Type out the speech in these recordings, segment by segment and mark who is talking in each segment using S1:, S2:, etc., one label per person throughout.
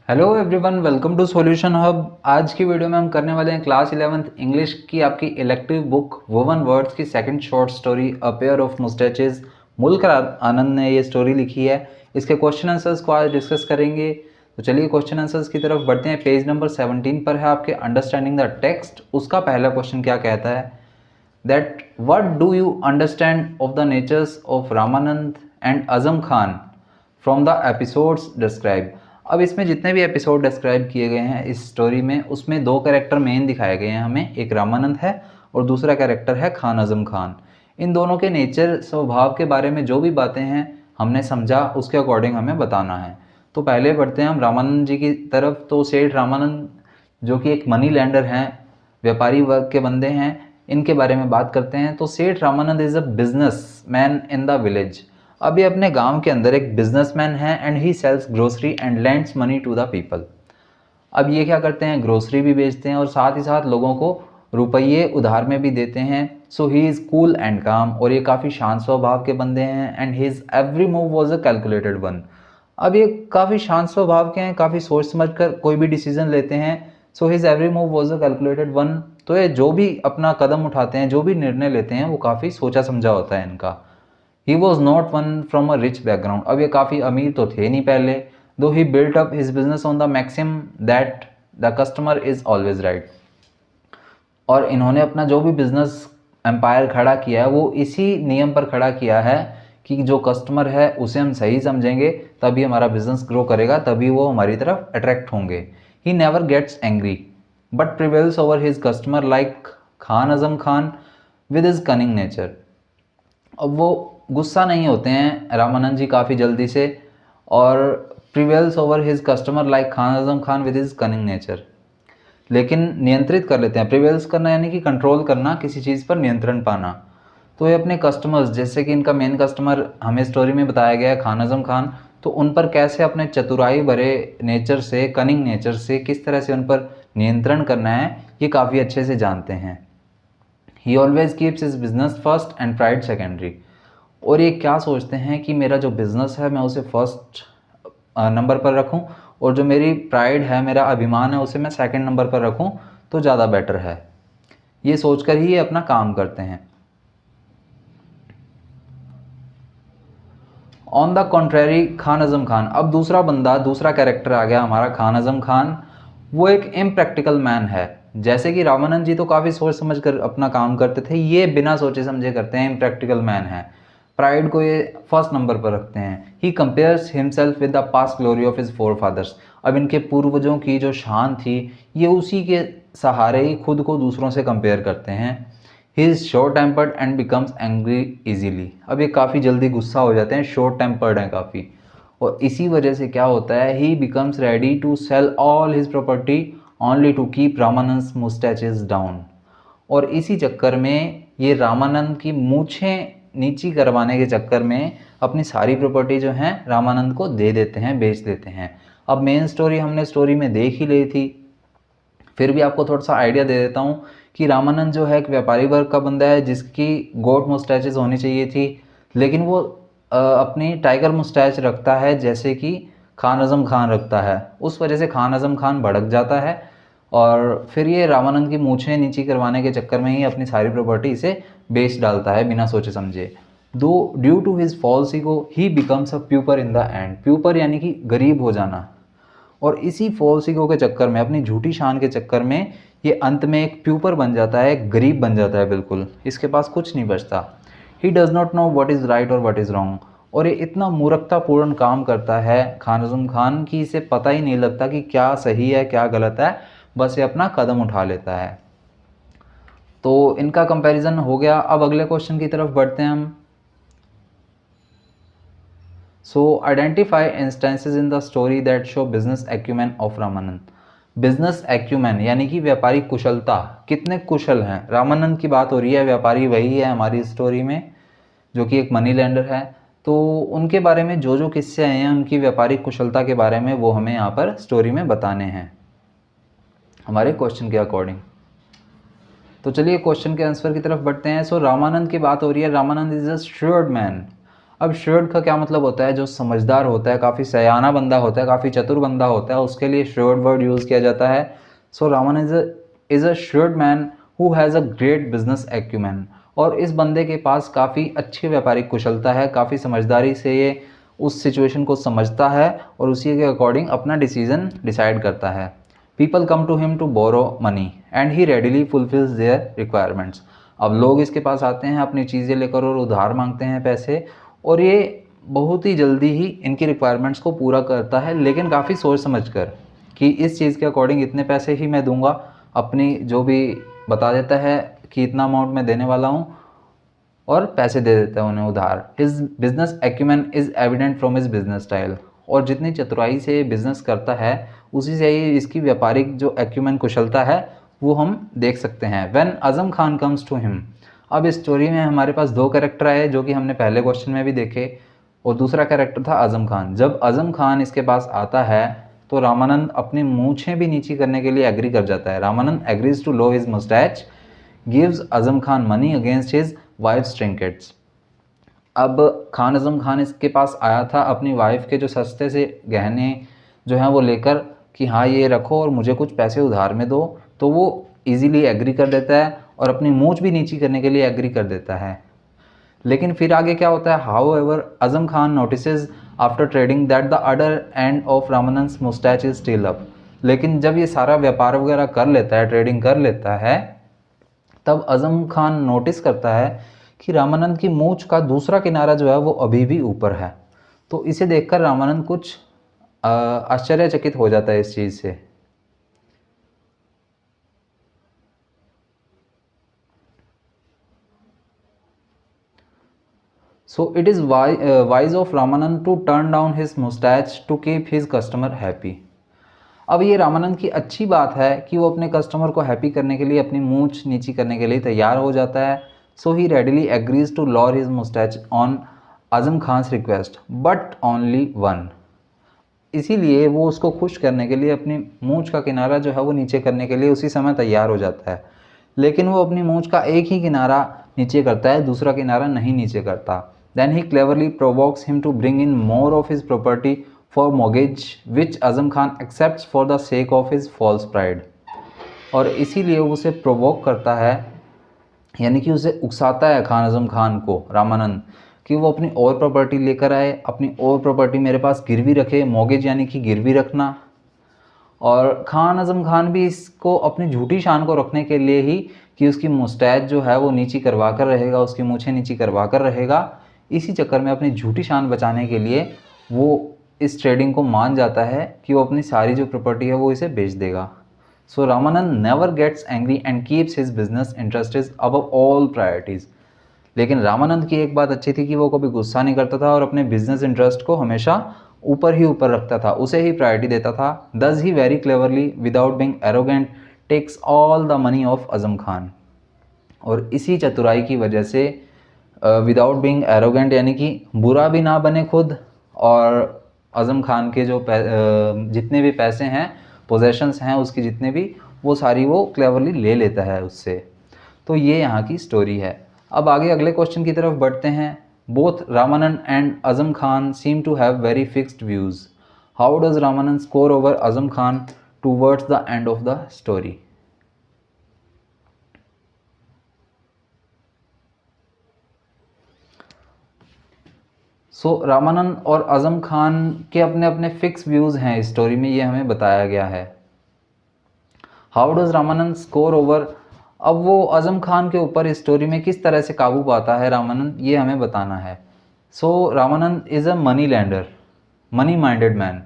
S1: Hello everyone, welcome to solution hub. आज की video में हम करने वाले हैं क्लास 11th इंग्लिश की आपकी इलेक्टिव बुक वोवन वर्ड्स की second short story a pair of moustaches. मुल्क आनंद ने ये स्टोरी लिखी है। इसके क्वेश्चन आंसर्स को आज डिस्कस करेंगे। तो चलिए क्वेश्चन आंसर्स की तरफ बढ़ते हैं। पेज नंबर 17 पर है आपके अंडरस्टैंडिंग द टेक्स्ट। उसका पहला क्वेश्चन क्या कहता है? That what do you understand of the natures of Ramanand and Azam Khan from the episodes describe. अब इसमें जितने भी एपिसोड डिस्क्राइब किए गए हैं इस स्टोरी में, उसमें दो कैरेक्टर मेन दिखाए गए हैं हमें। एक रामानंद है और दूसरा कैरेक्टर है खान आजम खान। इन दोनों के नेचर स्वभाव के बारे में जो भी बातें हैं हमने समझा, उसके अकॉर्डिंग हमें बताना है। तो पहले बढ़ते हैं हम रामानंद जी की तरफ। तो सेठ रामानंद जो कि एक मनी लैंडर हैं, व्यापारी वर्ग के बंदे हैं, इनके बारे में बात करते हैं। तो Seth Ramanand is a businessman in the village. अब ये अपने गांव के अंदर एक बिजनेसमैन है and he sells grocery and lends money to the people. अब ये क्या करते हैं? ग्रोसरी भी बेचते हैं और साथ ही साथ लोगों को रुपये उधार में भी देते हैं। सो ही इज़ कूल एंड काम, और ये काफ़ी शांत स्वभाव के बंदे हैं। And his every move was a calculated one. अब ये काफ़ी शांत स्वभाव के हैं, काफ़ी सोच समझ कर कोई भी डिसीजन लेते हैं। So his every move was a calculated one. तो ये जो भी अपना कदम उठाते हैं, जो भी निर्णय लेते हैं, वो काफ़ी सोचा समझा होता है इनका। He was not one from a rich background. अब ये काफ़ी अमीर तो थे नहीं पहले। Though he built up his business on the maxim that the customer is always right. और इन्होंने अपना जो भी बिजनेस एम्पायर खड़ा किया है वो इसी नियम पर खड़ा किया है कि जो कस्टमर है उसे हम सही समझेंगे तभी हमारा बिजनेस ग्रो करेगा, तभी वो हमारी तरफ अट्रैक्ट होंगे। He never gets angry but prevails over his customer like Khan Azam Khan with his cunning nature. अब वो गुस्सा नहीं होते हैं रामानंद जी काफ़ी जल्दी से, और prevails over his customer like Khan Azam Khan with his cunning nature, लेकिन नियंत्रित कर लेते हैं। प्रिवेल्स करना यानी कि कंट्रोल करना, किसी चीज़ पर नियंत्रण पाना। तो ये अपने कस्टमर्स, जैसे कि इनका मेन कस्टमर हमें स्टोरी में बताया गया है खान आजम खान, तो उन पर कैसे अपने चतुराई भरे नेचर से, कनिंग नेचर से किस तरह से उन पर नियंत्रण करना है, ये काफ़ी अच्छे से जानते हैं। ही always keeps his business first and pride secondary. और ये क्या सोचते हैं कि मेरा जो बिज़नेस है मैं उसे फर्स्ट नंबर पर रखूं, और जो मेरी प्राइड है, मेरा अभिमान है, उसे मैं सेकंड नंबर पर रखूं तो ज़्यादा बेटर है। ये सोचकर ही ये अपना काम करते हैं। On the contrary Khan Azam Khan. अब दूसरा बंदा, दूसरा कैरेक्टर आ गया हमारा खान आजम खान। वो एक इम्प्रैक्टिकल मैन है। जैसे कि रामानंद जी तो काफ़ी सोच समझ कर अपना काम करते थे, ये बिना सोचे समझे करते हैं, इम्प्रैक्टिकल मैन है। प्राइड को ये फर्स्ट नंबर पर रखते हैं। He compares himself with the past glory of his forefathers. अब इनके पूर्वजों की जो शान थी, ये उसी के सहारे ही खुद को दूसरों से कंपेयर करते हैं। He is short tempered and becomes angry easily. अब ये काफ़ी जल्दी गुस्सा हो जाते हैं, शॉर्ट टेम्पर्ड हैं काफ़ी, और इसी वजह से क्या होता है, he becomes ready to sell all his property only to keep Ramanand moustaches down. और इसी चक्कर में ये रामानंद की मूछें नीची करवाने के चक्कर में अपनी सारी प्रॉपर्टी जो हैं रामानंद को दे देते हैं, बेच देते हैं। अब मेन स्टोरी हमने स्टोरी में देख ही ली थी, फिर भी आपको थोड़ा सा आइडिया दे देता हूँ कि रामानंद जो है एक व्यापारी वर्ग का बंदा है जिसकी गोट मुस्टैचेस होनी चाहिए थी, लेकिन वो अपनी टाइगर मुस्टैच रखता है जैसे कि खान आजम खान रखता है। उस वजह से खान आजम खान भड़क जाता है और फिर ये रामानंद की मूछें नीची करवाने के चक्कर में ही अपनी सारी प्रॉपर्टी इसे बेच डालता है बिना सोचे समझे। Though due to his false ego he becomes a pauper in the end. Pauper यानी कि गरीब हो जाना, और इसी फॉल्स ईगो के चक्कर में, अपनी झूठी शान के चक्कर में, ये अंत में एक प्यूपर बन जाता है, एक गरीब बन जाता है बिल्कुल। इसके पास कुछ नहीं बचता। ही does not know what is right और व्हाट इज़ रॉन्ग। और ये इतना मूर्खतापूर्ण काम करता है खान आजम खान की इसे पता ही नहीं लगता कि क्या सही है क्या गलत है, बस ये अपना कदम उठा लेता है। तो इनका कंपैरिजन हो गया। अब अगले क्वेश्चन की तरफ बढ़ते हैं हम। So identify instances in the story that show business acumen of Ramanand. Business acumen यानी कि व्यापारिक कुशलता, कितने कुशल हैं। रामानंद की बात हो रही है, व्यापारी वही है हमारी स्टोरी में जो कि एक मनी लेंडर है। तो उनके बारे में जो जो किस्से आए हैं, उनकी व्यापारिक कुशलता के बारे में वो हमें यहाँ पर स्टोरी में बताने हैं हमारे क्वेश्चन के अकॉर्डिंग। तो चलिए क्वेश्चन के आंसर की तरफ बढ़ते हैं। सो रामानंद की बात हो रही है। Ramanand is a assured man. अब श्रेव्ड का क्या मतलब होता है, जो समझदार होता है, काफ़ी सयाना बंदा होता है, काफ़ी चतुर बंदा होता है, उसके लिए श्रेव्ड वर्ड यूज़ किया जाता है। So Raman is a shrewd man who has a great business acumen. और इस बंदे के पास काफ़ी अच्छी व्यापारिक कुशलता है, काफ़ी समझदारी से ये उस सिचुएशन को समझता है और उसी के अकॉर्डिंग अपना डिसीजन डिसाइड करता है। People come to him to borrow money and he readily fulfils their requirements. अब लोग इसके पास आते हैं अपनी चीज़ें लेकर और उधार मांगते हैं पैसे, और ये बहुत ही जल्दी ही इनकी रिक्वायरमेंट्स को पूरा करता है, लेकिन काफ़ी सोच समझ कर कि इस चीज़ के अकॉर्डिंग इतने पैसे ही मैं दूंगा, अपनी जो भी बता देता है कि इतना अमाउंट मैं देने वाला हूँ और पैसे दे देता है उन्हें उधार। His business acumen is evident from his business style. और जितनी चतुराई से ये बिजनेस करता है उसी से ही इसकी व्यापारिक जो एक्यूमेन कुशलता है वो हम देख सकते हैं। When Azam Khan comes to him. अब इस स्टोरी में हमारे पास दो कैरेक्टर आए जो कि हमने पहले क्वेश्चन में भी देखे, और दूसरा कैरेक्टर था आजम खान। जब आजम खान इसके पास आता है तो रामानंद अपनी मूछें भी नीची करने के लिए एग्री कर जाता है। Ramanand agrees to low his moustache, gives Azam Khan money against his wife's trinkets. अब खान आजम खान इसके पास आया था अपनी वाइफ के जो सस्ते से गहने जो हैं वो लेकर कि हाँ ये रखो और मुझे कुछ पैसे उधार में दो, तो वो इजीली एग्री कर देता है और अपनी मूंछ भी नीची करने के लिए एग्री कर देता है। लेकिन फिर आगे क्या होता है, how ever Azam Khan notices after trading that the other end of Ramanand moustache is still up. लेकिन जब ये सारा व्यापार वगैरह कर लेता है, ट्रेडिंग कर लेता है, तब आजम खान नोटिस करता है कि रामानंद की मूंछ का दूसरा किनारा जो है वो अभी भी ऊपर है। तो इसे देखकर रामानंद कुछ आश्चर्यचकित हो जाता है इस चीज़ से। So it is wise of Ramanand to turn down his mustache to keep his customer happy. अब ये रामानंद की अच्छी बात है कि वो अपने कस्टमर को हैप्पी करने के लिए अपनी मूंछ नीची करने के लिए तैयार हो जाता है। So he readily agrees to lower his moustache on Azam Khan's request but only one. इसीलिए वो उसको खुश करने के लिए अपनी मूंछ का किनारा जो है वो नीचे करने के लिए उसी समय तैयार हो जाता है, लेकिन वो अपनी मूंछ का एक ही किनारा नीचे करता है, दूसरा किनारा नहीं नीचे करता। Then he cleverly provokes him to bring in more of his property for mortgage which Azam Khan accepts for the sake of his false pride. और इसीलिए वो उसे प्रोवोक करता है, यानी कि उसे उकसाता है खान आजम खान को रामानंद कि वो अपनी और प्रॉपर्टी लेकर आए, अपनी और प्रॉपर्टी मेरे पास गिरवी रखे, मॉर्गेज यानी कि गिरवी रखना। और खान आजम खान भी इसको अपनी झूठी शान को रखने के लिए ही कि उसकी मुस्टैच जो है वो नीची करवा कर रहेगा, उसकी मूछें नीची करवा कर रहेगा, इसी चक्कर में अपनी झूठी शान बचाने के लिए वो इस ट्रेडिंग को मान जाता है कि वो अपनी सारी जो प्रॉपर्टी है वो इसे बेच देगा। So Ramanand never gets angry and keeps his business interest is above all priorities. लेकिन रामानंद की एक बात अच्छी थी कि वो कभी गुस्सा नहीं करता था और अपने बिजनेस इंटरेस्ट को हमेशा ऊपर ही ऊपर रखता था, उसे ही प्रायोरिटी देता था। Thus he very cleverly without being arrogant takes all the money of Azam Khan. और इसी चतुराई की वजह से विदाउट बीइंग एरोगेंट यानी कि बुरा भी ना बने खुद, और आजम खान के जो जितने भी पैसे हैं, पोजेशंस हैं उसकी जितने भी, वो सारी वो क्लेवरली ले लेता है उससे। तो ये यहाँ की स्टोरी है। अब आगे अगले क्वेश्चन की तरफ बढ़ते हैं। Both Ramanand and Azam Khan seem to have very fixed views. How does Ramanand score over Azam Khan towards the end of the story. So Ramanand और आजम खान के अपने अपने फिक्स व्यूज़ हैं इस स्टोरी में, ये हमें बताया गया है। How does Ramanand score over, अब वो आजम खान के ऊपर इस स्टोरी में किस तरह से काबू पाता है रामानंद, ये हमें बताना है। So Ramanand is a money lender, money minded man.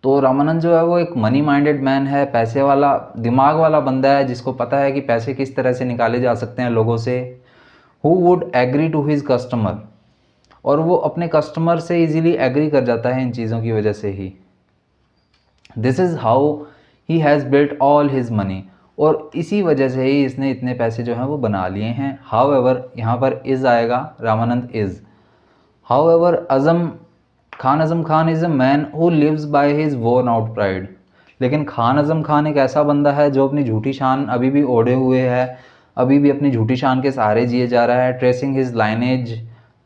S1: तो रामानंद जो है वो एक मनी माइंडेड मैन है, पैसे वाला दिमाग वाला बंदा है जिसको पता है कि पैसे किस तरह से निकाले जा सकते हैं लोगों से। Who would agree to his customer, और वो अपने कस्टमर से इजीली एग्री कर जाता है इन चीज़ों की वजह से ही। This is how he has built all his money, और इसी वजह से ही इसने इतने पैसे जो हैं वो बना लिए हैं। हाउ एवर, यहाँ पर इज़ आएगा, Ramanand is. However Khan Azam Khan is a man who lives by his worn out pride. लेकिन खान आजम खान एक ऐसा बंदा है जो अपनी झूठी शान अभी भी ओढ़े हुए है, अभी भी अपनी झूठी शान के सहारे जिए जा रहा है। ट्रेसिंग हिज लाइनेज,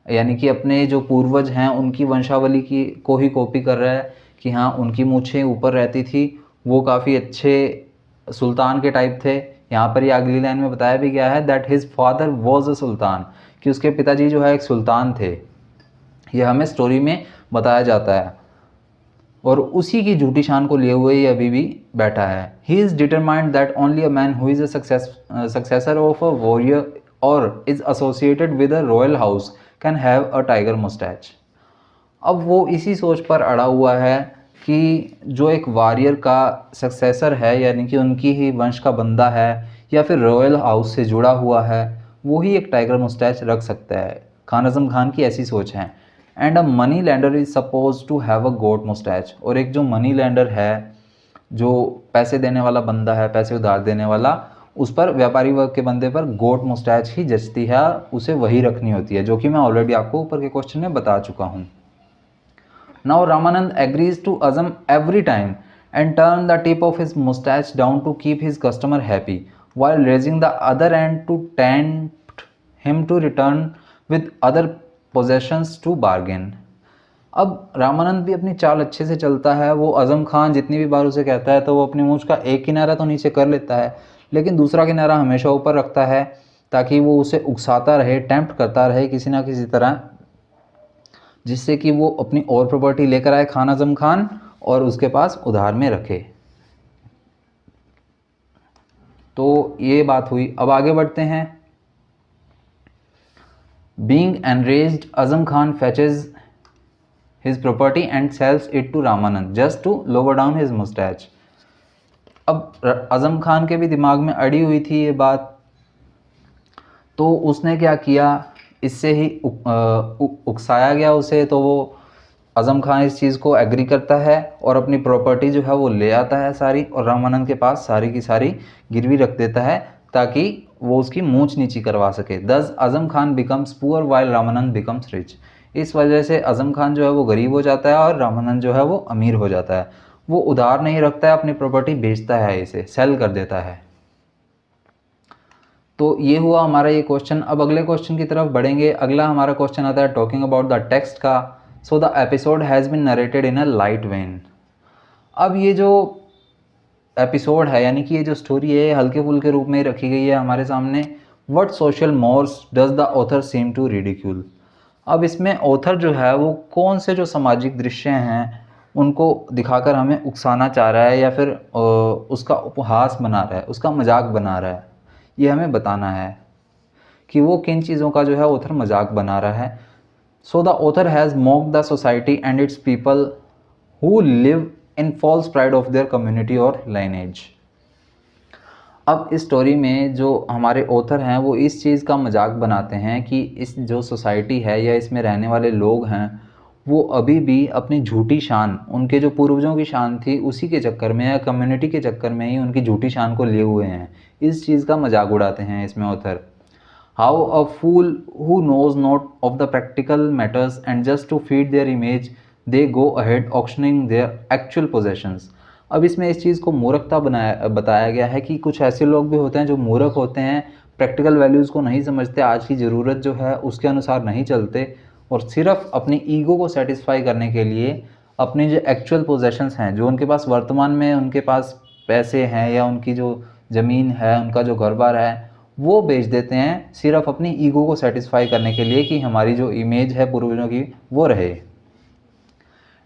S1: यानी कि अपने जो पूर्वज हैं उनकी वंशावली की को ही कॉपी कर रहा है कि हाँ उनकी मूछें ऊपर रहती थी, वो काफ़ी अच्छे सुल्तान के टाइप थे। यहाँ पर ये अगली लाइन में बताया भी गया है that his father was a sultan, कि उसके पिताजी जो है एक सुल्तान थे। यह हमें स्टोरी में बताया जाता है और उसी की झूठी शान को लिए हुए ये अभी भी बैठा है। He is determined that only a man who is a successor of a warrior और is associated with a royal house can have a tiger moustache. अब वो इसी सोच पर अड़ा हुआ है कि जो एक वॉरियर का सक्सेसर है, यानी कि उनकी ही वंश का बंदा है या फिर रॉयल हाउस से जुड़ा हुआ है, वो ही एक टाइगर मुस्टैच रख सकता है। खान आज़म खान की ऐसी सोच है। And a money lender is suppose to have a goat moustache, और एक जो मनी लैंडर है, जो पैसे देने वाला बंदा है, पैसे उधार देने वाला, उस पर व्यापारी वर्ग के बंदे पर गोट मुस्टैच ही जचती है, उसे वही रखनी होती है, जो कि मैं ऑलरेडी आपको ऊपर के क्वेश्चन में बता चुका हूँ। Now Ramanand agrees to Azam every time and turn the tip of his mustache down to keep his customer happy, while raising the other end to tempt him to return with other possessions to bargain. अब रामानंद भी अपनी चाल अच्छे से चलता है। वो आज़म खान जितनी भी बार उसे कहता है तो वो अपनी मूंछ का एक किनारा तो नीचे कर लेता है, लेकिन दूसरा किनारा हमेशा ऊपर रखता है ताकि वो उसे उकसाता रहे, टेम्प्ट करता रहे किसी ना किसी तरह, जिससे कि वो अपनी और प्रॉपर्टी लेकर आए खान आज़म खान और उसके पास उधार में रखे। तो ये बात हुई। अब आगे बढ़ते हैं। Being enraged, Azam Khan fetches his property and sells it to Ramanand just to lower down his moustache. अब आज़म खान के भी दिमाग में अड़ी हुई थी ये बात, तो उसने क्या किया, इससे ही उकसाया गया उसे, तो वो आज़म खान इस चीज़ को एग्री करता है और अपनी प्रॉपर्टी जो है वो ले आता है सारी, और रामानंद के पास सारी की सारी गिरवी रख देता है ताकि वो उसकी मूंछ नीची करवा सके। Thus Azam Khan becomes poor while Ramanand becomes rich. इस वजह से आज़म खान जो है वो गरीब हो जाता है और रामानंद जो है वो अमीर हो जाता है। वो उधार नहीं रखता है, अपनी प्रॉपर्टी बेचता है, इसे सेल कर देता है। तो ये हुआ हमारा ये क्वेश्चन। अब अगले क्वेश्चन की तरफ बढ़ेंगे। अगला हमारा क्वेश्चन आता है टॉकिंग अबाउट द टेक्स्ट का। So the episode has been narrated in a light vein. अब ये जो एपिसोड है, यानी कि ये जो स्टोरी है, हल्के फुल्के रूप में ही रखी गई है हमारे सामने। What social mores does the author seem to ridicule. अब इसमें ऑथर जो है वो कौन से जो सामाजिक दृश्य हैं उनको दिखाकर हमें उकसाना चाह रहा है या फिर उसका उपहास बना रहा है, उसका मजाक बना रहा है, ये हमें बताना है कि वो किन चीज़ों का जो है ऑथर मजाक बना रहा है। So the author has mocked the society and its people who live in false pride of their community और लाइनेज। अब इस स्टोरी में जो हमारे ऑथर हैं वो इस चीज़ का मजाक बनाते हैं कि इस जो सोसाइटी है या इसमें रहने वाले लोग हैं वो अभी भी अपनी झूठी शान, उनके जो पूर्वजों की शान थी उसी के चक्कर में या कम्युनिटी के चक्कर में ही उनकी झूठी शान को लिए हुए हैं। इस चीज़ का मजाक उड़ाते हैं इसमें author. How a fool who knows not of the practical matters and just to feed their image they go ahead auctioning their actual possessions. अब इसमें इस चीज़ को मूर्खता बताया गया है कि कुछ ऐसे लोग भी होते हैं जो मूर्ख होते हैं, प्रैक्टिकल वैल्यूज़ को नहीं समझते, आज की ज़रूरत जो है उसके अनुसार नहीं चलते और सिर्फ अपनी ईगो को सेटिस्फाई करने के लिए अपनी जो एक्चुअल पोजेशंस हैं, जो उनके पास वर्तमान में उनके पास पैसे हैं या उनकी जो ज़मीन है, उनका जो घर बार है, वो बेच देते हैं सिर्फ अपनी ईगो को सेटिस्फाई करने के लिए कि हमारी जो इमेज है पूर्वजों की वो रहे।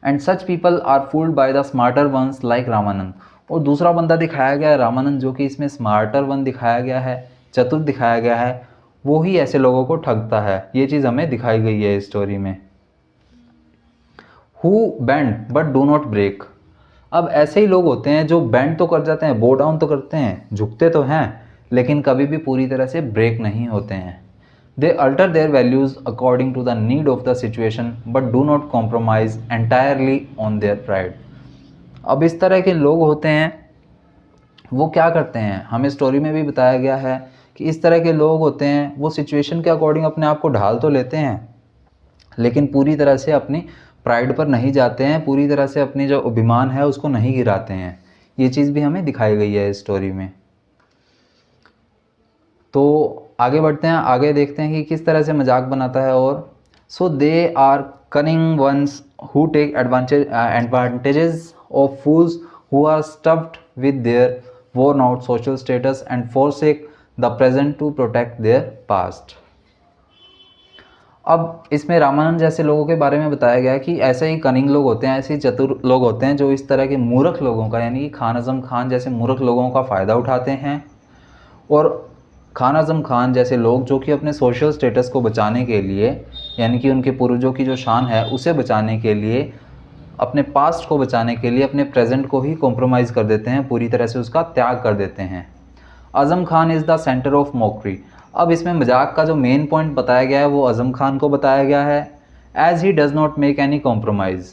S1: And such people are fooled by the smarter ones like Ramanand. और दूसरा बंदा दिखाया गया है रामानंद, जो कि इसमें स्मार्टर वन दिखाया गया है, चतुर दिखाया गया है, वो ही ऐसे लोगों को ठगता है। ये चीज़ हमें दिखाई गई है इस स्टोरी में। Who bend but do not break. अब ऐसे ही लोग होते हैं जो बेंड तो कर जाते हैं, बो डाउन तो करते हैं, झुकते तो हैं, लेकिन कभी भी पूरी तरह से ब्रेक नहीं होते हैं। They alter their values according to the need of the situation but do not compromise entirely on their pride. अब इस तरह के लोग होते हैं, वो क्या करते हैं, हमें स्टोरी में भी बताया गया है कि इस तरह के लोग होते हैं, वो सिचुएशन के अकॉर्डिंग अपने आप को ढाल तो लेते हैं, लेकिन पूरी तरह से अपनी प्राइड पर नहीं जाते हैं, पूरी तरह से अपनी जो अभिमान है उसको नहीं गिराते हैं। ये चीज़ भी हमें दिखाई गई है इस स्टोरी में। तो आगे बढ़ते हैं, आगे देखते हैं कि किस तरह से मजाक बनाता है। और so they are cunning ones who take advantages of fools who are stuffed with their worn out social status and forsake the present to protect their past। अब इसमें रामानंद जैसे लोगों के बारे में बताया गया है कि ऐसे ही कनिंग लोग होते हैं, ऐसे ही चतुर लोग होते हैं जो इस तरह के मूर्ख लोगों का, यानी कि खान आजम खान जैसे मूर्ख लोगों का फ़ायदा उठाते हैं। और खान आजम खान जैसे लोग जो कि अपने सोशल स्टेटस को बचाने के लिए, यानी कि उनके पूर्वजों की जो शान है उसे बचाने के लिए, अपने पास्ट को बचाने के लिए अपने प्रेजेंट को ही कॉम्प्रोमाइज़ कर देते हैं, पूरी तरह से उसका त्याग कर देते हैं। Azam Khan is the centre of mockery. अब इसमें मजाक का जो मेन पॉइंट बताया गया है वो आज़म खान को बताया गया है। As he does not make any compromise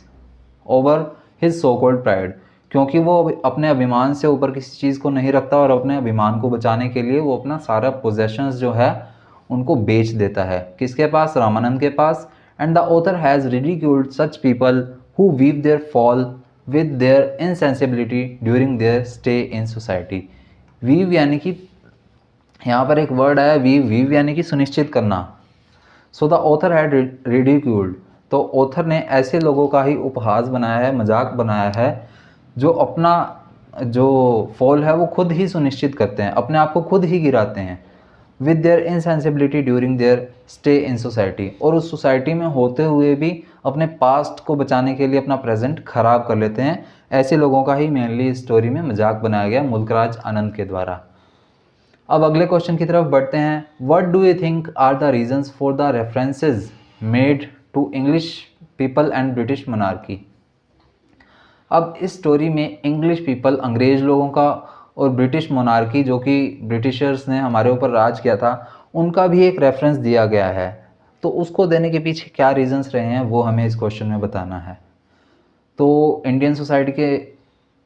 S1: over his so called pride, क्योंकि वो अपने अभिमान से ऊपर किसी चीज़ को नहीं रखता और अपने अभिमान को बचाने के लिए वो अपना सारा पोजेशंस जो है उनको बेच देता है। किसके पास? रामानंद के पास। And the author has ridiculed such people who weave their fall with their insensibility during their stay in society। वीव यानी कि यहाँ पर एक वर्ड आया वीव यानी कि सुनिश्चित करना। सो द ऑथर हैड रिडिक्यूल्ड, तो ऑथर ने ऐसे लोगों का ही उपहास बनाया है, मजाक बनाया है जो अपना जो फॉल है वो खुद ही सुनिश्चित करते हैं, अपने आप को खुद ही गिराते हैं। With their insensibility during their stay in society, और उस सोसाइटी में होते हुए भी अपने पास्ट को बचाने के लिए अपना प्रेजेंट खराब कर लेते हैं। ऐसे लोगों का ही मेनली इस स्टोरी में मजाक बनाया गया मुल्कराज आनंद के द्वारा। अब अगले क्वेश्चन की तरफ बढ़ते हैं। What do you think are the reasons for the references made to English people and British monarchy. अब इस स्टोरी में इंग्लिश पीपल, अंग्रेज लोगों का, और ब्रिटिश मोनार्की जो कि ब्रिटिशर्स ने हमारे ऊपर राज किया था, उनका भी एक रेफरेंस दिया गया है। तो उसको देने के पीछे क्या रीजंस रहे हैं वो हमें इस क्वेश्चन में बताना है। तो इंडियन सोसाइटी के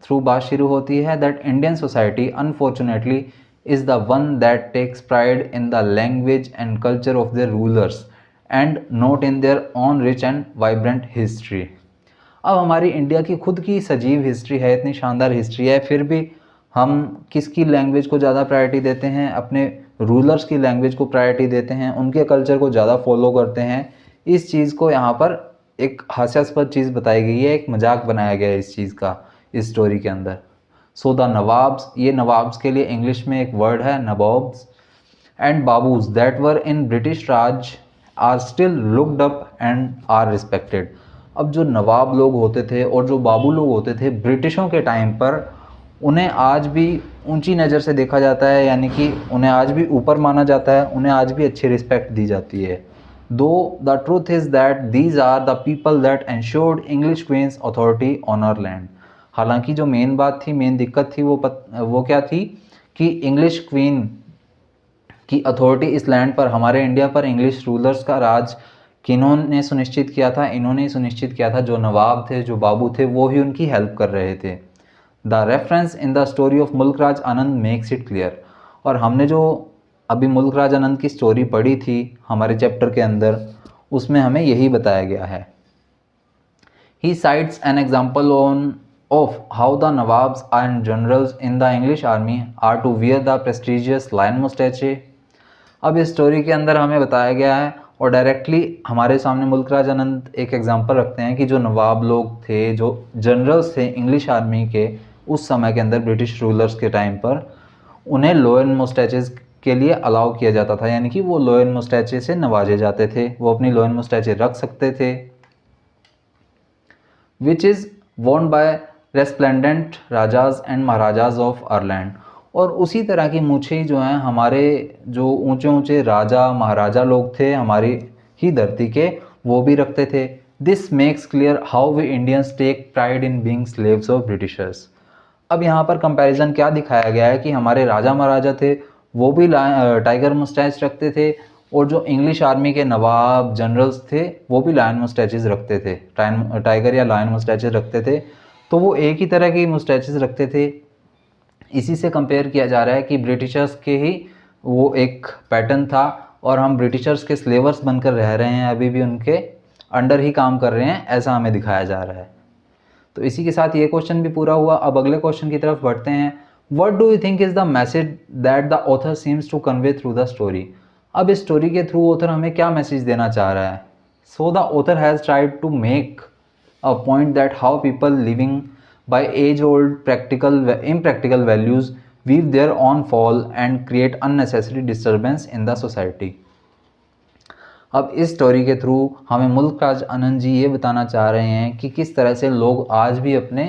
S1: थ्रू बात शुरू होती है that Indian society unfortunately is the one that takes pride in the language and culture of their rulers and not in their own rich and vibrant history. अब हमारी इंडिया की खुद की सजीव हिस्ट्री है, इतनी शानदार हिस्ट्री है, फिर भी हम किसकी लैंग्वेज को ज़्यादा प्रायोरिटी देते हैं? अपने रूलर्स की लैंग्वेज को प्रायोरिटी देते हैं, उनके कल्चर को ज़्यादा फॉलो करते हैं। इस चीज़ को यहाँ पर एक हास्यास्पद चीज़ बताई गई है, एक मजाक बनाया गया है इस चीज़ का इस स्टोरी के अंदर। सो द नवाब्स, ये नवाब्स के लिए इंग्लिश में एक वर्ड है nawabs, and babus that were in British Raj are still looked up and are respected. अब जो नवाब लोग होते थे और जो बाबू लोग होते थे ब्रिटिशों के टाइम पर, उन्हें आज भी ऊंची नज़र से देखा जाता है, यानी कि उन्हें आज भी ऊपर माना जाता है, उन्हें आज भी अच्छी रिस्पेक्ट दी जाती है। Though the truth is that these are the people that ensured English queen's authority on our land. हालांकि जो मेन बात थी, मेन दिक्कत थी वो क्या थी कि इंग्लिश क्वीन की अथॉरिटी इस लैंड पर, हमारे इंडिया पर इंग्लिश रूलर्स का राज किन्होंने सुनिश्चित किया था? इन्होंने ही सुनिश्चित किया था। जो नवाब थे, जो बाबू थे, वो ही उनकी हेल्प कर रहे थे। The reference in the story of Mulk Raj Anand makes it clear. और हमने जो अभी मुल्कराज आनंद की स्टोरी पढ़ी थी हमारे चैप्टर के अंदर, उसमें हमें यही बताया गया है। He cites an example of how the nawabs and generals in the English army are to wear the prestigious lion moustache. अब इस स्टोरी के अंदर हमें बताया गया है और डायरेक्टली हमारे सामने मुल्कराज आनंद एक एग्जांपल रखते हैं कि जो नवाब लोग थे, जो जनरल्स थे इंग्लिश आर्मी के उस समय के अंदर, ब्रिटिश रूलर्स के टाइम पर, उन्हें लोयन मुस्टैचेस के लिए अलाउ किया जाता था, यानी कि वो लोयन मुस्टैचे से नवाजे जाते थे, वो अपनी लोयन मुस्टैचे रख सकते थे, which is worn by resplendent rajas and maharajas of Ireland. और उसी तरह की मूछें जो हैं हमारे जो ऊंचे ऊंचे राजा महाराजा लोग थे हमारी ही धरती के, वो भी रखते थे। This makes clear how we Indians take pride in being slaves of Britishers. अब यहाँ पर कंपैरिजन क्या दिखाया गया है कि हमारे राजा महाराजा थे वो भी टाइगर मुस्टैच रखते थे, और जो इंग्लिश आर्मी के नवाब जनरल्स थे वो भी लायन मुस्टैचेस रखते थे, टाइगर या लायन मुस्टैचेस रखते थे। तो वो एक ही तरह की मुस्टैचेस रखते थे। इसी से कंपेयर किया जा रहा है कि ब्रिटिशर्स के ही वो एक पैटर्न था और हम ब्रिटिशर्स के स्लेवर्स बनकर रह रहे हैं, अभी भी उनके अंडर ही काम कर रहे हैं, ऐसा हमें दिखाया जा रहा है। तो इसी के साथ ये क्वेश्चन भी पूरा हुआ। अब अगले क्वेश्चन की तरफ बढ़ते हैं। What do you think is the message that the author seems to convey through the story. अब इस स्टोरी के थ्रू ऑथर हमें क्या मैसेज देना चाह रहा है। So the author has tried to make a point that how people living by age old impractical values weave their own fall and create unnecessary disturbance in the society। अब इस story के through हमें मुल्क राज आनंद जी ये बताना चाह रहे हैं कि किस तरह से लोग आज भी अपने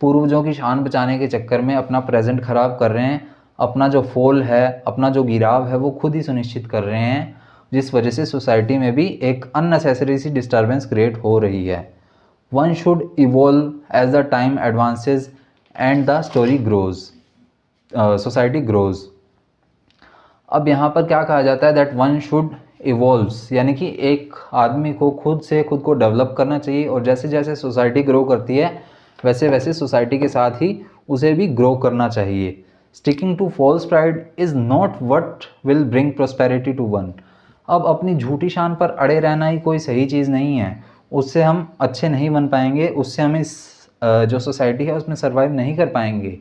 S1: पूर्वजों की शान बचाने के चक्कर में अपना प्रेजेंट ख़राब कर रहे हैं, अपना जो फॉल है, अपना जो गिराव है वो खुद ही सुनिश्चित कर रहे हैं, जिस वजह से सोसाइटी में भी एक अननेसेसरी सी डिस्टर्बेंस क्रिएट हो रही है। One should evolve as the time advances and the story grows, society grows। अब यहाँ पर क्या कहा जाता है that one should evolves, यानी कि एक आदमी को खुद से खुद को डेवलप करना चाहिए और जैसे जैसे सोसाइटी ग्रो करती है वैसे वैसे सोसाइटी के साथ ही उसे भी ग्रो करना चाहिए। Sticking to false pride is not what will bring prosperity to one। अब अपनी झूठी शान पर अड़े रहना ही कोई सही चीज़ नहीं है, उससे हम अच्छे नहीं बन पाएंगे, उससे हमें जो सोसाइटी है उसमें सर्वाइव नहीं कर पाएंगे।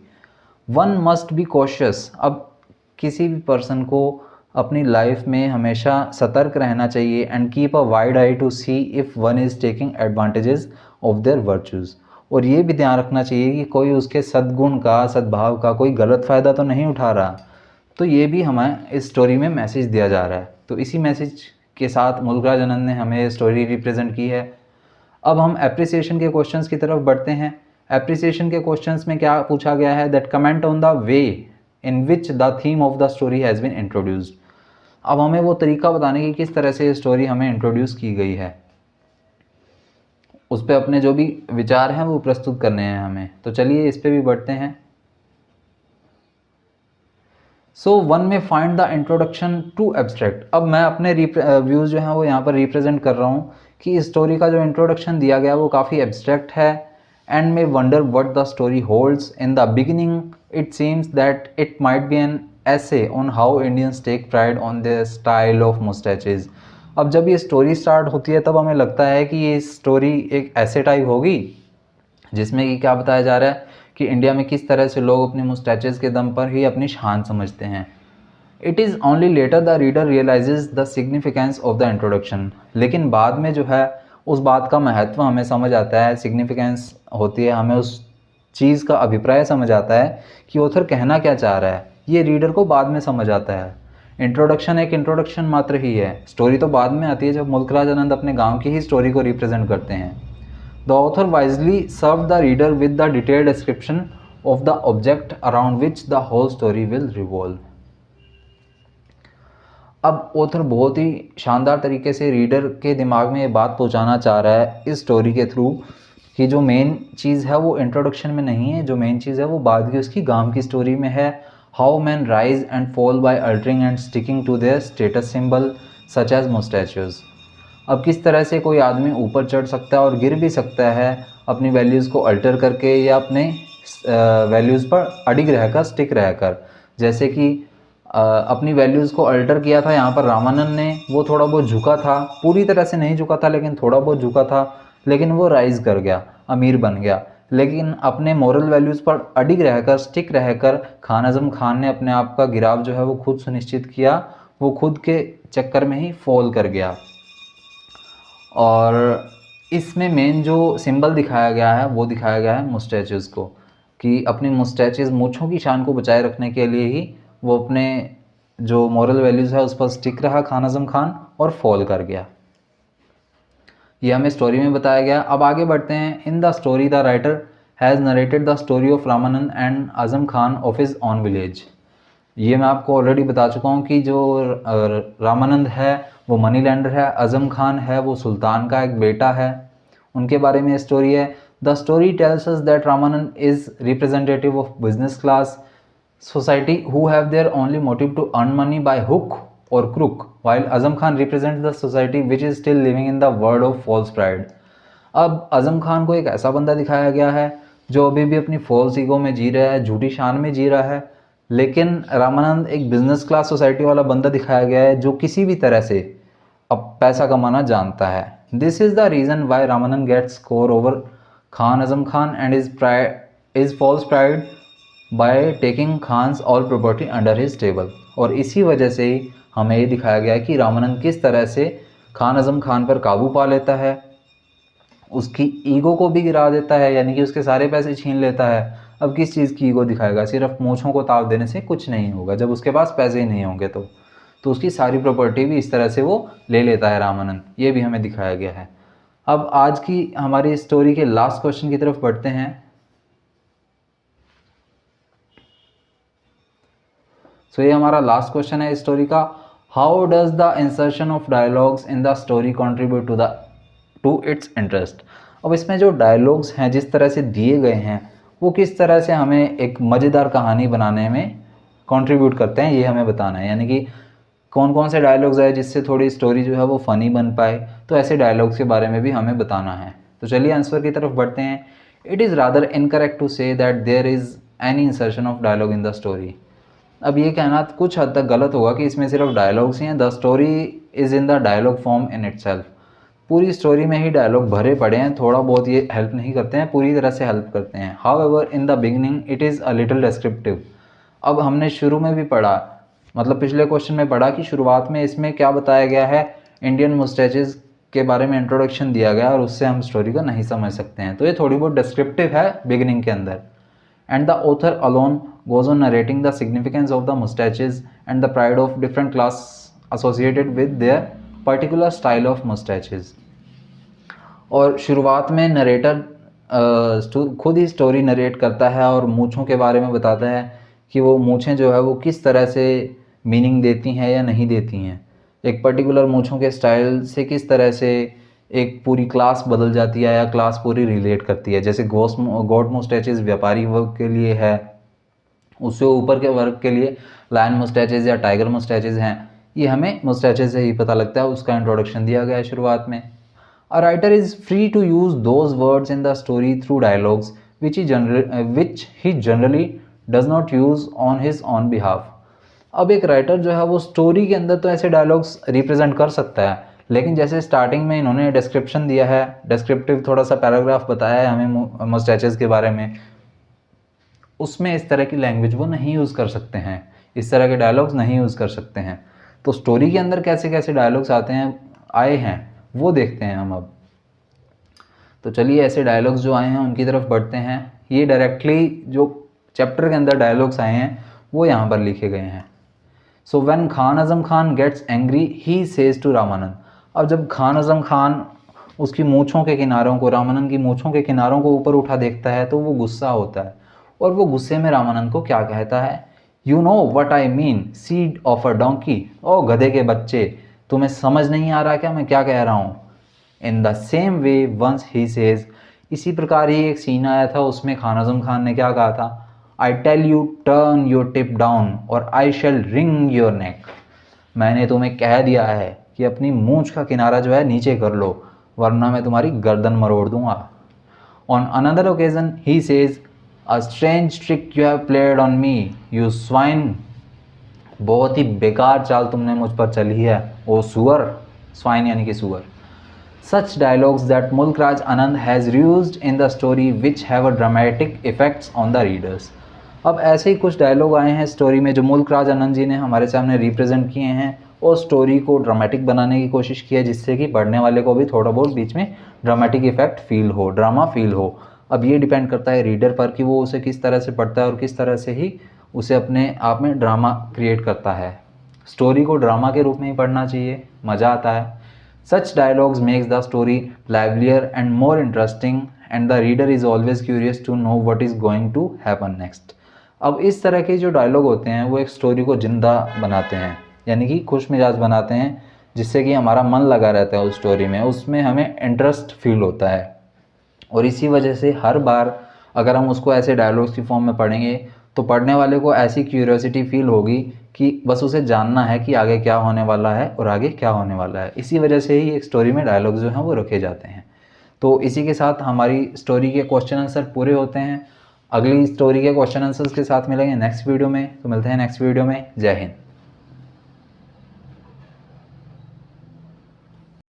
S1: One must be cautious. अब किसी भी पर्सन को अपनी लाइफ में हमेशा सतर्क रहना चाहिए and keep a wide eye to see if one is taking advantages of their virtues. और ये भी ध्यान रखना चाहिए कि कोई उसके सद्गुण का, सद्भाव का कोई गलत फ़ायदा तो नहीं उठा रहा। तो ये भी हमें इस स्टोरी में मैसेज दिया जा रहा है। तो इसी मैसेज के साथ मुल्कराज आनंद ने हमें स्टोरी रिप्रेजेंट की है। अब हम एप्रिसिएशन के क्वेश्चंस की तरफ बढ़ते हैं। एप्रिसिएशन के क्वेश्चंस में क्या पूछा गया है, that comment on the way in which the theme of the story has been introduced. अब हमें वो तरीका बताने की किस तरह से ये स्टोरी हमें इंट्रोड्यूस की गई है, उस पर अपने जो भी विचार हैं वो प्रस्तुत करने हैं हमें। तो चलिए इस पर भी बढ़ते हैं। So one may find the introduction to abstract. अब मैं अपने व्यूज़ जो हैं वो यहाँ पर रिप्रेजेंट कर रहा हूँ कि इस स्टोरी का जो इंट्रोडक्शन दिया गया वो काफ़ी एब्स्ट्रैक्ट है and may wonder what the story holds. In the beginning it seems that it might be an essay on how Indians take pride on their style of mustaches। अब जब ये स्टोरी स्टार्ट होती है तब हमें लगता है कि ये स्टोरी एक ऐसे टाइप होगी जिसमें कि क्या बताया जा रहा है कि इंडिया में किस तरह से लोग अपनी मुस्टैचेस के दम पर ही अपनी शान समझते हैं। It is only later the reader realises the significance of the introduction. लेकिन बाद में जो है उस बात का महत्व हमें समझ आता है, सिग्निफिकेंस होती है, हमें उस चीज़ का अभिप्राय समझ आता है कि ऑथर कहना क्या चाह रहा है। ये रीडर को बाद में समझ आता है। इंट्रोडक्शन एक इंट्रोडक्शन मात्र ही है, स्टोरी तो बाद में आती है जब मुल्कराज आनंद अपने गाँव की ही स्टोरी को रिप्रेजेंट करते हैं। The author wisely served the reader with the detailed description of the object around which the whole story will revolve। अब ऑथर बहुत ही शानदार तरीके से रीडर के दिमाग में ये बात पहुंचाना चाह रहा है इस स्टोरी के थ्रू कि जो मेन चीज़ है वो इंट्रोडक्शन में नहीं है, जो मेन चीज़ है वो बाद की उसकी गांव की स्टोरी में है। How man rise and fall by altering and sticking to their status symbol such as moustaches. अब किस तरह से कोई आदमी ऊपर चढ़ सकता है और गिर भी सकता है अपनी वैल्यूज़ को अल्टर करके या अपने वैल्यूज़ पर अडिग रहकर, स्टिक रहकर। जैसे कि अपनी वैल्यूज़ को अल्टर किया था यहाँ पर रामानंद ने, वो थोड़ा बहुत झुका था, पूरी तरह से नहीं झुका था लेकिन थोड़ा बहुत झुका था, लेकिन वो राइज़ कर गया, अमीर बन गया। लेकिन अपने मॉरल वैल्यूज़ पर अडिग रहकर, स्टिक रहकर खान आज़म खान ने अपने आप का गिराव जो है वो खुद सुनिश्चित किया, वो खुद के चक्कर में ही फॉल कर गया। और इसमें मेन जो सिंबल दिखाया गया है वो दिखाया गया है मुस्टैचेस को, कि अपनी मुस्टैचेस, मूँछों की शान को बचाए रखने के लिए ही वो अपने जो मॉरल वैल्यूज़ है उस पर स्टिक रहा खान आज़म खान और फॉल कर गया। ये हमें स्टोरी में बताया गया। अब आगे बढ़ते हैं। इन the story the writer has narrated the story of Ramanand and Azam Khan of his on village. ये मैं आपको ऑलरेडी बता चुका हूँ कि जो रामानंद है वो मनी लैंडर है, आज़म खान है वो सुल्तान का एक बेटा है, उनके बारे में स्टोरी है। The story tells us that Ramanand is representative of business class society who have their only motive to earn money by hook or crook, while Azam Khan represents the society which is still living in the world of false pride। अब आज़म खान को एक ऐसा बंदा दिखाया गया है जो अभी भी अपनी फॉल्स ईगो में जी रहा है, झूठी शान में जी रहा है, लेकिन रामानंद एक बिजनेस क्लास सोसाइटी वाला बंदा दिखाया गया है जो किसी भी तरह से अब पैसा कमाना जानता है। This is the reason why Ramanand gets score over Khan Azam Khan and is false pride by taking Khan's all property under his table. और इसी वजह से ही हमें ये दिखाया गया है कि रामानंद किस तरह से खान आज़म खान पर काबू पा लेता है, उसकी ईगो को भी गिरा देता है, यानी कि उसके सारे पैसे छीन लेता है। अब किस चीज़ की ईगो दिखाएगा, सिर्फ मूँछों को ताव देने से कुछ नहीं होगा, जब उसके पास पैसे ही नहीं होंगे तो उसकी सारी प्रॉपर्टी भी इस तरह से वो ले लेता है रामानंद, ये भी हमें दिखाया गया है। अब आज की हमारी स्टोरी के लास्ट क्वेश्चन की तरफ बढ़ते हैं। सो ये हमारा लास्ट क्वेश्चन है इस स्टोरी का। How does the insertion of dialogues in the story contribute to its interest. अब इसमें जो डायलॉग्स हैं जिस तरह से दिए गए हैं वो किस तरह से हमें एक मज़ेदार कहानी बनाने में कंट्रीब्यूट करते हैं, ये हमें बताना है। यानी कि कौन कौन से डायलॉग्स है जिससे थोड़ी स्टोरी जो है वो फ़नी बन पाए, तो ऐसे डायलॉग्स के बारे में भी हमें बताना है। तो चलिए आंसर की तरफ बढ़ते हैं। It is rather incorrect to say that there is any insertion of dialogue in the story. अब ये कहना कुछ हद तक गलत होगा कि इसमें सिर्फ डायलॉग्स ही हैं। The story is in the dialogue form in itself. पूरी स्टोरी में ही डायलॉग भरे पड़े हैं, थोड़ा बहुत ये हेल्प नहीं करते हैं, पूरी तरह से हेल्प करते हैं। However in the beginning it is a little descriptive. अब हमने शुरू में भी पढ़ा, मतलब पिछले क्वेश्चन में पढ़ा कि शुरुआत में इसमें क्या बताया गया है, इंडियन मुस्टैचेस के बारे में इंट्रोडक्शन दिया गया और उससे हम स्टोरी को नहीं समझ सकते हैं, तो ये थोड़ी बहुत डिस्क्रिप्टिव है बिगिनिंग के अंदर। And the author alone goes on narrating the significance of the mustaches and the pride of different class associated with their particular style of mustaches। और शुरुआत में नरेटर खुद ही स्टोरी नरेट करता है और मूँछों के बारे में बताता है कि वो मूँछें जो है वो किस तरह से मीनिंग देती हैं या नहीं देती हैं, एक पर्टिकुलर मूँछों के स्टाइल से किस तरह से एक पूरी क्लास बदल जाती है या क्लास पूरी रिलेट करती है। जैसे गॉड मुस्टैचेस व्यापारी वर्ग के लिए है, उससे ऊपर के वर्ग के लिए लायन मुस्टैचेस या टाइगर मुस्टैचेस हैं। ये हमें मुस्टैचेस से ही पता लगता है, उसका इंट्रोडक्शन दिया गया है शुरुआत में। A writer is free to use those words in the story through dialogues which he generally does not use on his own behalf. अब एक राइटर जो है वो स्टोरी के अंदर तो ऐसे डायलॉग्स रिप्रेजेंट कर सकता है, लेकिन जैसे स्टार्टिंग में इन्होंने डिस्क्रिप्शन दिया है, डिस्क्रिप्टिव थोड़ा सा पैराग्राफ बताया है हमें मुस्टैचेस के बारे में, उसमें इस तरह की लैंग्वेज वो नहीं यूज़ कर सकते हैं, इस तरह के डायलॉग्स नहीं यूज़ कर सकते हैं। तो स्टोरी के अंदर कैसे कैसे डायलॉग्स आए हैं वो देखते हैं हम अब। तो चलिए ऐसे डायलॉग्स जो आए हैं उनकी तरफ बढ़ते हैं। ये डायरेक्टली जो चैप्टर के अंदर डायलॉग्स आए हैं वो यहाँ पर लिखे गए हैं। So when Khan Azam Khan gets angry he says to Ramanand. अब जब खान आज़म खान उसकी मूँछों के किनारों को, रामानंद की मूँछों के किनारों को ऊपर उठा देखता है तो वो गुस्सा होता है और वो गुस्से में रामानंद को क्या कहता है, you know what I mean seed of a donkey. ओ गधे के बच्चे, तुम्हें समझ नहीं आ रहा क्या मैं क्या कह रहा हूँ। In the same way once he says, इसी प्रकार ही एक सीन आया था, उसमें खान आज़म खान ने क्या कहा था, I tell you turn your tip down और I shall wring your neck. मैंने तुम्हें कह दिया है कि अपनी मूंछ का किनारा जो है नीचे कर लो वरना मैं तुम्हारी गर्दन मरोड़ दूंगा। On another occasion he says, a strange trick you have played on me you swine. बहुत ही बेकार चाल तुमने मुझ पर चली है ओ सुअर, स्वाइन यानी कि सुअर। Such dialogues that Mulkraj Anand has used in the story which have a dramatic effects on the readers. अब ऐसे ही कुछ डायलॉग आए हैं स्टोरी में जो मुल्कराज आनंद जी ने हमारे सामने रिप्रेजेंट किए हैं और स्टोरी को ड्रामेटिक बनाने की कोशिश की है, जिससे कि पढ़ने वाले को भी थोड़ा बहुत बीच में ड्रामेटिक इफेक्ट फील हो, ड्रामा फील हो। अब ये डिपेंड करता है रीडर पर कि वो उसे किस तरह से पढ़ता है और किस तरह से ही उसे अपने आप में ड्रामा क्रिएट करता है। स्टोरी को ड्रामा के रूप में ही पढ़ना चाहिए, मज़ा आता है। Such dialogues makes the story livelier and more interesting and the reader is always curious to know what is going to happen next. अब इस तरह के जो डायलॉग होते हैं वो एक स्टोरी को ज़िंदा बनाते हैं, यानी कि खुश मिजाज बनाते हैं, जिससे कि हमारा मन लगा रहता है उस स्टोरी में, उसमें हमें इंटरेस्ट फील होता है। और इसी वजह से हर बार अगर हम उसको ऐसे डायलॉग्स की फॉर्म में पढ़ेंगे तो पढ़ने वाले को ऐसी क्यूरियोसिटी फील होगी कि बस उसे जानना है कि आगे क्या होने वाला है और आगे क्या होने वाला है। इसी वजह से ही एक स्टोरी में डायलॉग्स जो हैं वो रखे जाते हैं। तो इसी के साथ हमारी स्टोरी के क्वेश्चन आंसर पूरे होते हैं। अगली स्टोरी के क्वेश्चन आंसर्स के साथ मिलेंगे नेक्स्ट वीडियो में। तो मिलते हैं नेक्स्ट वीडियो में। जय हिंद।